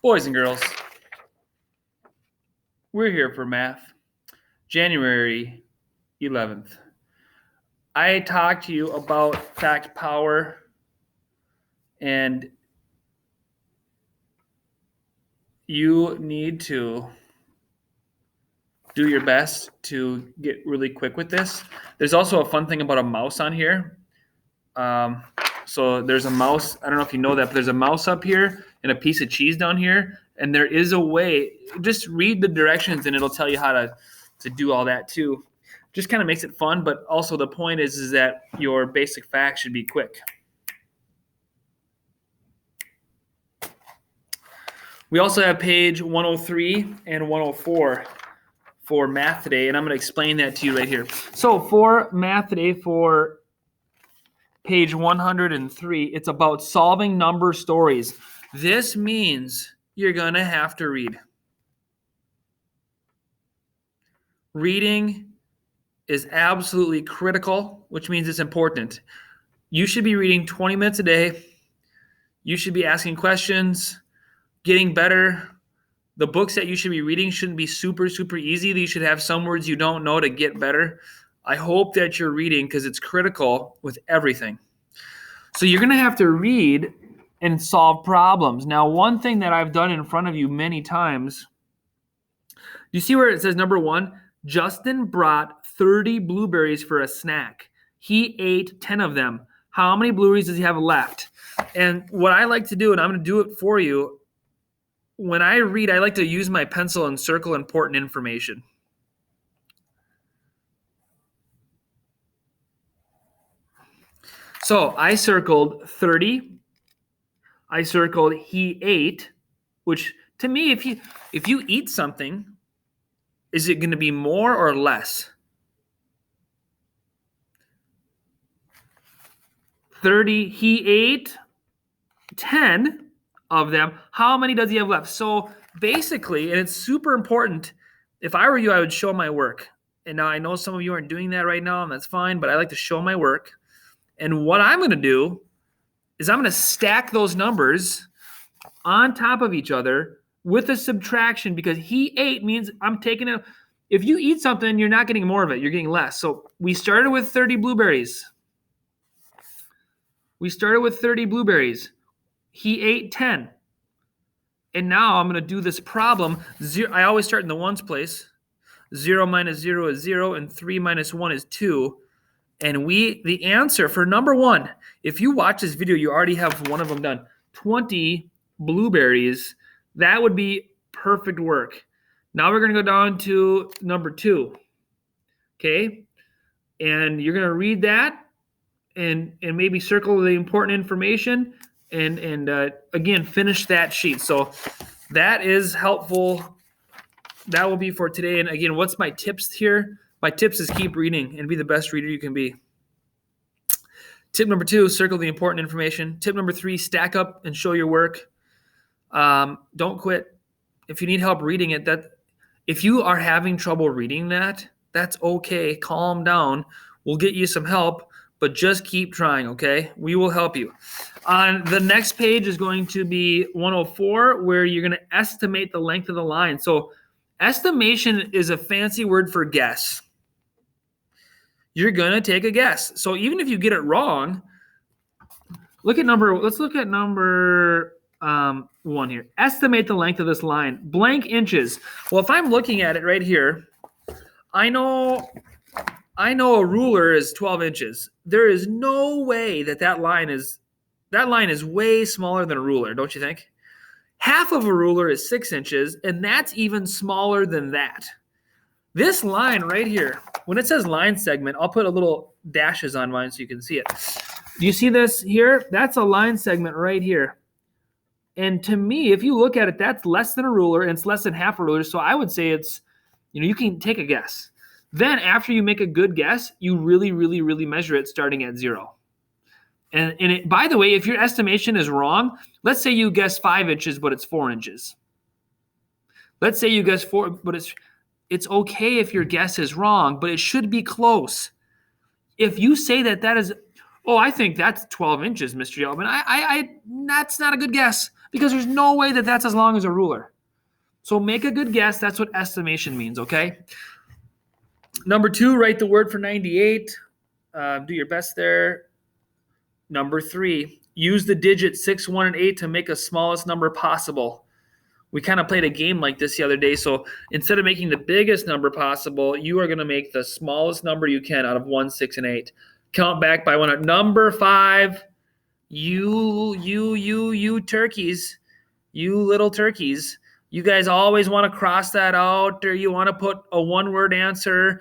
Boys and girls, we're here for math. January 11th. I talked to you about fact power and you need to do your best to get really quick with this. There's also a fun thing about a mouse on here. So there's a mouse. I don't know if you know that, but there's a mouse up here and a piece of cheese down here. And there is a way. Just read the directions and it'll tell you how to do all that too. Just kind of makes it fun, but also the point is that your basic facts should be quick. We also have page 103 and 104 for math today, and I'm going to explain that to you right here. So for math today, for page 103, it's about solving number stories. This means you're going to have to read. Reading is absolutely critical, which means it's important. You should be reading 20 minutes a day. You should be asking questions, getting better. The books that you should be reading shouldn't be super, super easy. You should have some words you don't know to get better. I hope that you're reading because it's critical with everything. So you're going to have to read and solve problems. Now, one thing that I've done in front of you many times, you see where it says number 1, Justin brought 30 blueberries for a snack. He ate 10 of them. How many blueberries does he have left? And what I like to do, and I'm going to do it for you, when I read, I like to use my pencil and circle important information. So I circled 30. I circled he ate, which to me, if you eat something, is it going to be more or less? 30, he ate 10 of them. How many does he have left? So basically, and it's super important, if I were you, I would show my work. And now I know some of you aren't doing that right now, and that's fine, but I like to show my work. And what I'm going to do is I'm going to stack those numbers on top of each other with a subtraction, because he ate means I'm taking it. If you eat something, you're not getting more of it. You're getting less. So we started with 30 blueberries. He ate 10. And now I'm going to do this problem. I always start in the ones place. 0 minus 0 is 0, and 3 minus 1 is 2. And the answer for number 1, if you watch this video, you already have one of them done. 20 blueberries. That would be perfect work. Now we're going to go down to number 2. Okay? And you're going to read that and maybe circle the important information and again, finish that sheet. So that is helpful. That will be for today. And again, what's my tips here? My tips is keep reading and be the best reader you can be. Tip number 2, circle the important information. Tip number 3, stack up and show your work. Don't quit. If you need help reading it, if you are having trouble reading that's okay. Calm down. We'll get you some help, but just keep trying, okay? We will help you. On the next page is going to be 104, where you're going to estimate the length of the line. So estimation is a fancy word for guess. You're going to take a guess. So even if you get it wrong, let's look at number 1 here. Estimate the length of this line. Blank inches. Well, if I'm looking at it right here, I know a ruler is 12 inches. There is no way that line is way smaller than a ruler, don't you think? Half of a ruler is 6 inches, and that's even smaller than that. This line right here, when it says line segment, I'll put a little dashes on mine so you can see it. Do you see this here? That's a line segment right here. And to me, if you look at it, that's less than a ruler, and it's less than half a ruler. So I would say it's, you can take a guess. Then after you make a good guess, you really, really, really measure it starting at 0. And by the way, if your estimation is wrong, let's say you guess 5 inches, but it's 4 inches. Let's say you guess 4, but it's okay if your guess is wrong, but it should be close. If you say that is, I think that's 12 inches, Mr. Yeldman, that's not a good guess. because there's no way that that's as long as a ruler. So make a good guess. That's what estimation means, okay? Number 2, write the word for 98. Do your best there. Number 3, use the digits 6, 1, and 8 to make the smallest number possible. We kind of played a game like this the other day. So instead of making the biggest number possible, you are going to make the smallest number you can out of 1, 6, and 8. Count back by 1. Number 5, you turkeys, you little turkeys. You guys always want to cross that out, or you want to put a one-word answer.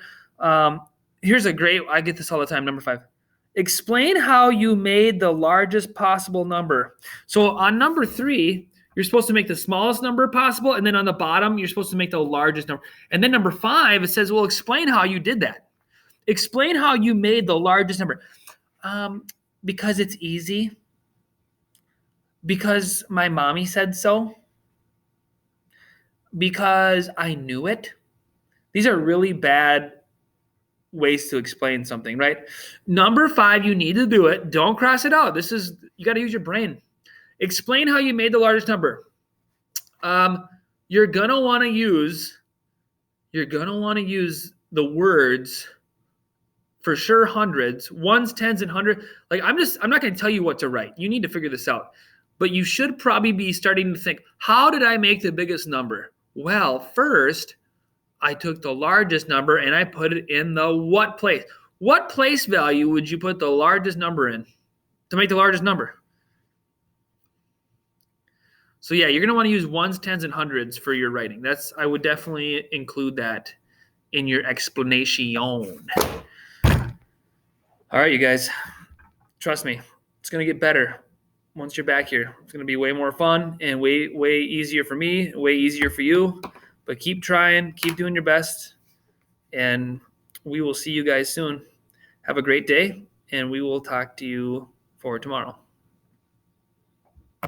Here's a great, I get this all the time, number 5. Explain how you made the largest possible number. So on number 3, you're supposed to make the smallest number possible, and then on the bottom, you're supposed to make the largest number. And then number 5, it says, well, explain how you did that. Explain how you made the largest number. Because it's easy. Because my mommy said so. Because I knew it. These are really bad ways to explain something, right? Number 5, you need to do it. Don't cross it out. You got to use your brain. Explain how you made the largest number. You're gonna want to use the words for sure. Hundreds, ones, tens, and hundred. Like I'm not gonna tell you what to write. You need to figure this out. But you should probably be starting to think, how did I make the biggest number? Well, first, I took the largest number and I put it in the what place? What place value would you put the largest number in to make the largest number? So yeah, you're going to want to use ones, tens, and hundreds for your writing. I would definitely include that in your explanation. All right, you guys, trust me, it's going to get better once you're back here. It's going to be way more fun and way easier for me, way easier for you. But keep trying, keep doing your best, and we will see you guys soon. Have a great day, and we will talk to you for tomorrow.